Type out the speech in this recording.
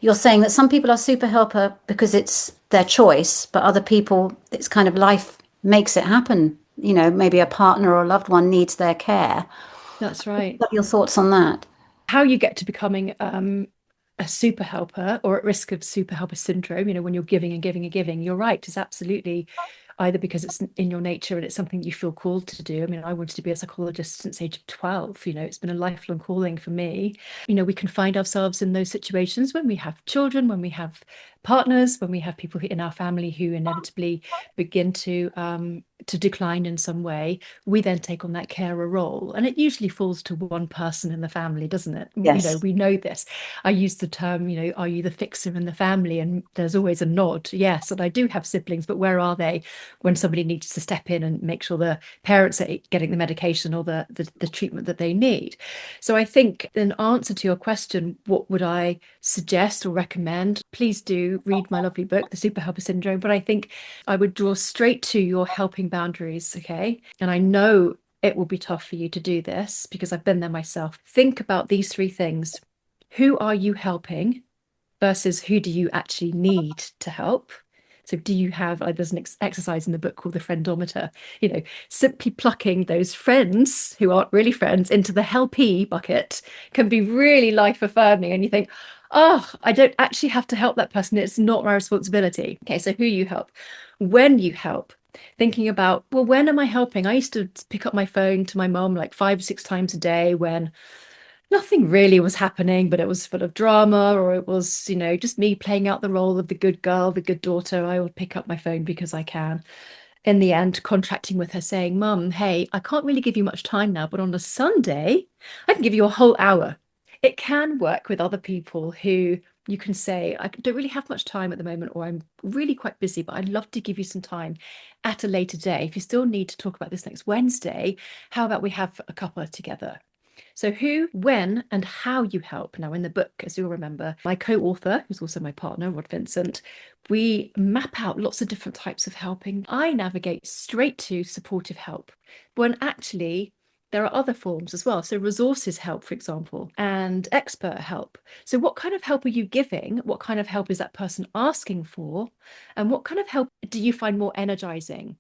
you're saying that some people are super helper because it's their choice, but other people, it's kind of life makes it happen. Maybe a partner or a loved one needs their care. That's right. What are your thoughts on that? How you get to becoming a super helper or at risk of super helper syndrome, when you're giving and giving and giving, you're right, is absolutely either because it's in your nature and it's something you feel called to do. I mean, I wanted to be a psychologist since age of 12. It's been a lifelong calling for me. We can find ourselves in those situations when we have children, when we have partners, when we have people in our family who inevitably begin to decline in some way. We then take on that carer role, and it usually falls to one person in the family, doesn't it? Yes. We know this. I use the term, are you the fixer in the family? And there's always a nod. Yes, and I do have siblings, but where are they when somebody needs to step in and make sure the parents are getting the medication or the treatment that they need? So I think, in answer to your question, what would I suggest or recommend? Please do read my lovely book, The Super Helper Syndrome. But I think I would draw straight to your helping boundaries, okay? And I know it will be tough for you to do this because I've been there myself. Think about these three things. Who are you helping versus who do you actually need to help? So do you have, there's an exercise in the book called the friendometer, simply plucking those friends who aren't really friends into the helpee bucket can be really life affirming. And you think, oh, I don't actually have to help that person. It's not my responsibility. Okay, so who you help, when you help, thinking about, well, when am I helping? I used to pick up my phone to my mom like 5 or 6 times a day when nothing really was happening, but it was full of drama, or it was, just me playing out the role of the good girl, the good daughter. I would pick up my phone because I can. In the end, contracting with her, saying, Mum, hey, I can't really give you much time now, but on a Sunday, I can give you a whole hour. It can work with other people who you can say, I don't really have much time at the moment, or I'm really quite busy, but I'd love to give you some time at a later day. If you still need to talk about this next Wednesday, how about we have a cuppa together? So, who, when, and how you help. Now, in the book, as you'll remember, my co author, who's also my partner, Rod Vincent, we map out lots of different types of helping. I navigate straight to supportive help when actually there are other forms as well. So, resources help, for example, and expert help. So, what kind of help are you giving? What kind of help is that person asking for? And what kind of help do you find more energizing?